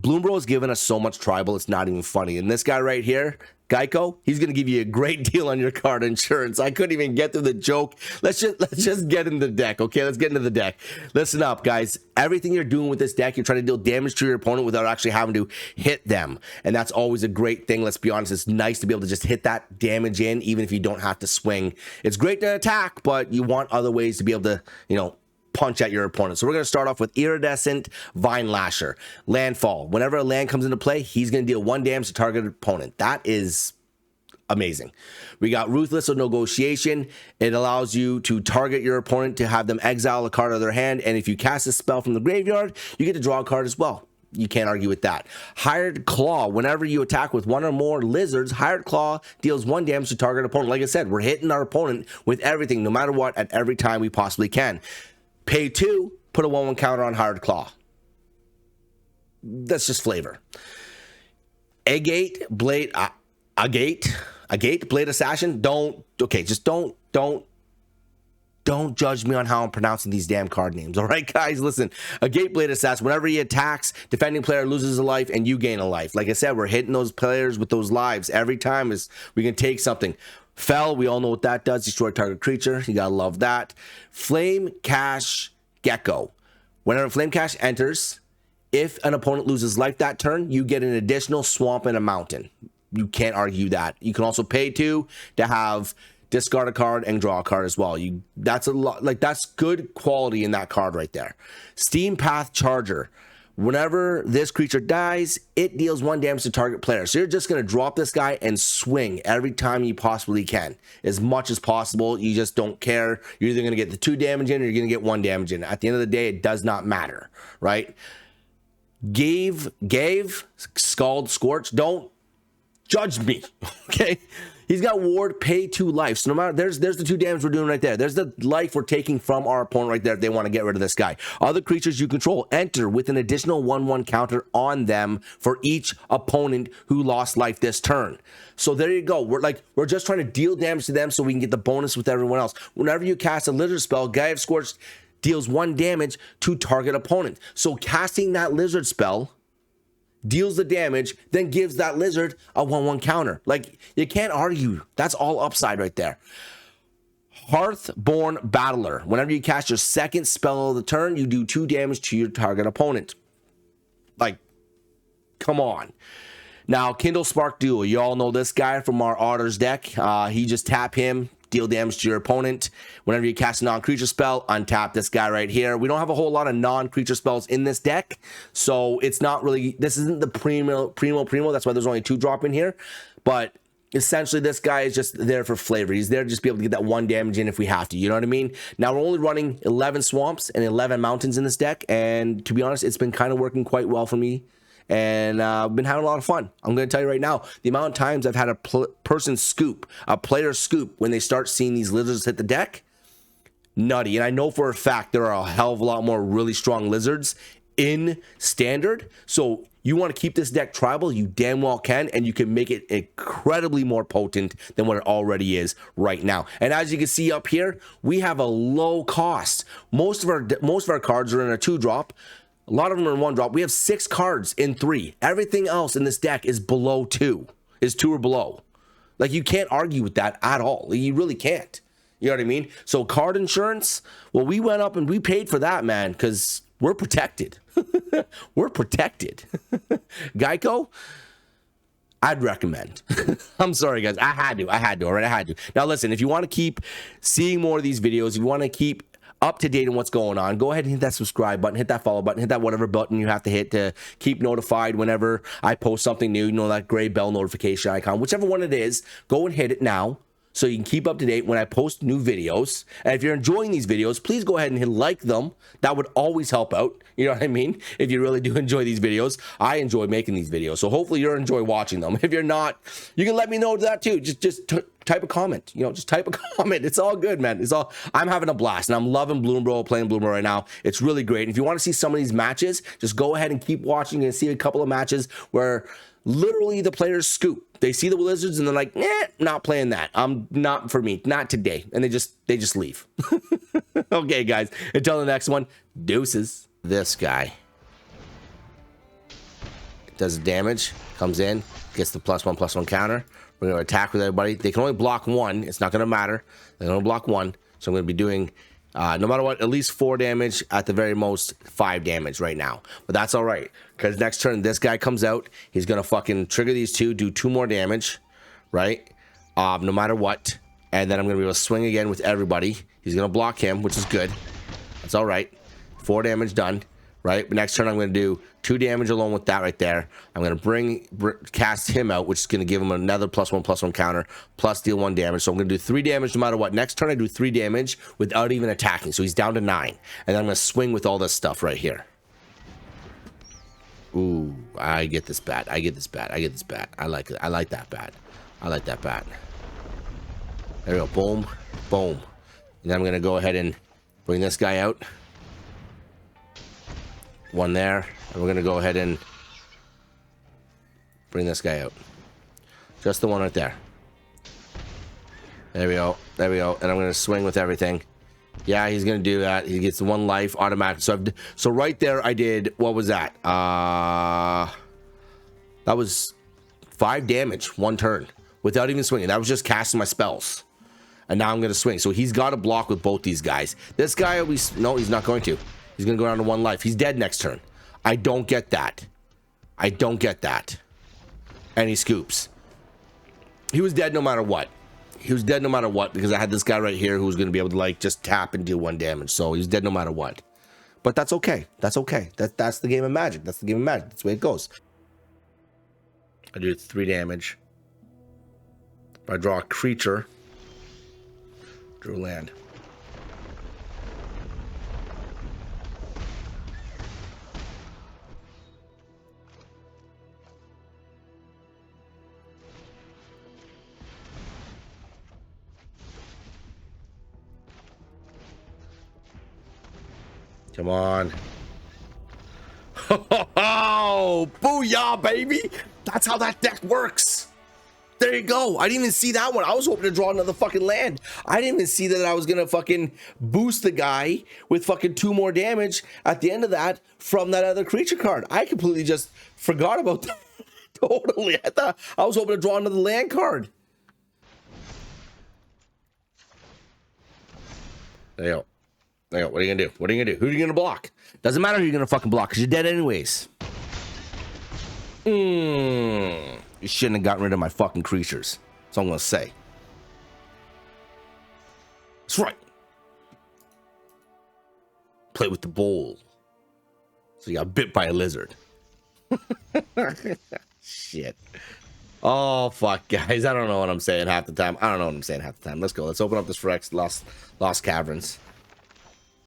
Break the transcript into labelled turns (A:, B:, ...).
A: Bloomburrow has given us so much tribal, it's not even funny. And this guy right here, Gieko, he's going to give you a great deal on your card insurance. I couldn't even get through the joke. Let's just get in the deck, okay? Let's get into the deck. Listen up, guys. Everything you're doing with this deck, you're trying to deal damage to your opponent without actually having to hit them. And that's always a great thing. Let's be honest. It's nice to be able to just hit that damage in, even if you don't have to swing. It's great to attack, but you want other ways to be able to, punch at your opponent. So we're going to start off with Iridescent Vine Lasher. Landfall. Whenever a land comes into play, he's going to deal 1 damage to target opponent. That is amazing. We got Ruthless Negotiation. It allows you to target your opponent to have them exile a card out of their hand, and if you cast a spell from the graveyard, you get to draw a card as well. You can't argue with that. Hired Claw. Whenever you attack with 1 or more lizards, Hired Claw deals 1 damage to target opponent. Like I said, we're hitting our opponent with everything, no matter what, at every time we possibly can. Pay 2, put a 1/1 counter on Hired Claw. That's just flavor. Agate Blade Assassin. Don't judge me on how I'm pronouncing these damn card names. All right, guys, listen. Agate Blade Assassin. Whenever he attacks, defending player loses a life and you gain a life. Like I said, we're hitting those players with those lives every time as we can take something. Fell, we all know what that does. Destroy target creature. You gotta love that. Flame Cash Gieko. Whenever Flame Cash enters, if an opponent loses life that turn, you get an additional swamp and a mountain. You can't argue that. You can also pay 2 to have discard a card and draw a card as well. That's a lot. Like, that's good quality in that card right there. Steam Path Charger. Whenever this creature dies, it deals 1 damage to target player. So you're just going to drop this guy and swing every time you possibly can. As much as possible. You just don't care. You're either going to get the 2 damage in or you're going to get 1 damage in. At the end of the day, it does not matter, right? Gave, Scald Scorch. Don't judge me, okay? He's got ward, pay 2 life. So no matter, there's the 2 damage we're doing right there. There's the life we're taking from our opponent right there if they want to get rid of this guy. Other creatures you control enter with an additional 1/1 counter on them for each opponent who lost life this turn. So there you go. We're just trying to deal damage to them so we can get the bonus with everyone else. Whenever you cast a lizard spell, Guy of Scorch deals 1 damage to target opponent. So casting that lizard spell deals the damage, then gives that lizard a 1/1 counter. Like, you can't argue. That's all upside right there. Hearthborn Battler. Whenever you cast your 2nd spell of the turn, you do 2 damage to your target opponent. Like, come on. Now, Kindle Spark Duel. You all know this guy from our Otters deck. He just tap him, deal damage to your opponent. Whenever you cast a non-creature spell, untap this guy right here. We don't have a whole lot of non-creature spells in this deck, so it's not really, this isn't the primo. That's why there's only 2 drop in here. But essentially, this guy is just there for flavor. He's there to just be able to get that 1 damage in if we have to. You know what I mean? Now, we're only running 11 swamps and 11 mountains in this deck, and to be honest, it's been kind of working quite well for me. And I've been having a lot of fun. I'm going to tell you right now, the amount of times I've had a player scoop, when they start seeing these lizards hit the deck, nutty. And I know for a fact there are a hell of a lot more really strong lizards in standard. So you want to keep this deck tribal, you damn well can, and you can make it incredibly more potent than what it already is right now. And as you can see up here, we have a low cost. Most of our cards are in a 2-drop. A lot of them are in 1-drop. We have 6 cards in 3. Everything else in this deck is below 2, is 2 or below. Like, you can't argue with that at all. You really can't. You know what I mean? So card insurance, well, we went up and we paid for that, man, because we're protected. We're protected. Gieko, I'd recommend. I'm sorry, guys. I had to, all right? I had to. Now, listen, if you want to keep seeing more of these videos, if you want to keep up to date on what's going on, go ahead and hit that subscribe button, hit that follow button, hit that whatever button you have to hit to keep notified whenever I post something new. You know, that gray bell notification icon, whichever one it is, go and hit it now so you can keep up to date when I post new videos. And if you're enjoying these videos, please go ahead and hit like them. That would always help out. You know what I mean? If you really do enjoy these videos, I enjoy making these videos. So hopefully you'll enjoy watching them. If you're not, you can let me know that too. Just type a comment. You know, just type a comment. It's all good, man. It's all, I'm having a blast and I'm loving Bloomburrow, playing Bloomburrow right now. It's really great. And if you want to see some of these matches, just go ahead and keep watching and see a couple of matches where literally the players scoop. They see the lizards and they're like, not playing that. Not for me, not today. And they just leave. Okay, guys, until the next one, deuces. This guy. does damage, comes in, gets the +1/+1 counter. We're going to attack with everybody. They can only block one. It's not going to matter. They can only block one. So I'm going to be doing, no matter what, at least 4 damage, at the very most 5 damage right now. But that's all right, because next turn this guy comes out. He's going to fucking trigger these 2, do 2 more damage, right? No matter what. And then I'm going to be able to swing again with everybody. He's going to block him, which is good. That's all right. 4 damage done. Right, but next turn I'm going to do 2 damage alone with that right there. I'm going to cast him out, which is going to give him another +1/+1 counter, plus deal 1 damage. So I'm going to do 3 damage no matter what. Next turn I do 3 damage without even attacking. So he's down to 9, and then I'm going to swing with all this stuff right here. Ooh, I get this bat. I get this bat. I get this bat. I like it. I like that bat. I like that bat. There we go. Boom, boom. And then I'm going to go ahead and bring this guy out. 1 there, and we're gonna go ahead and bring this guy out. Just the one right there. There we go. There we go. And I'm gonna swing with everything. Yeah, he's gonna do that. He gets 1 life automatic. So right there, I did. What was that? That was 5 damage 1 turn without even swinging. That was just casting my spells. And now I'm gonna swing. So he's got to block with both these guys. This guy, no, he's not going to. He's going to go down to 1 life. He's dead next turn. I don't get that. I don't get that. And he scoops. He was dead no matter what. He was dead no matter what, because I had this guy right here who was going to be able to like just tap and deal 1 damage. So he's dead no matter what. But that's okay. That's okay. That's the game of Magic. That's the game of Magic. That's the way it goes. I do 3 damage. If I draw a creature, drew land. Come on. Oh, booyah, baby. That's how that deck works. There you go. I didn't even see that one. I was hoping to draw another fucking land. I didn't even see that I was going to fucking boost the guy with fucking 2 more damage at the end of that from that other creature card. I completely just forgot about that. Totally. I thought I was hoping to draw another land card. There you go. There you go. What are you gonna do? What are you gonna do? Who are you gonna block? Doesn't matter who you're gonna fucking block, because you're dead anyways. You shouldn't have gotten rid of my fucking creatures. That's all I'm gonna say. That's right. Play with the bowl. So you got bit by a lizard. Shit. Oh fuck, guys. I don't know what I'm saying half the time. I don't know what I'm saying half the time. Let's go. Let's open up this for Lost Caverns.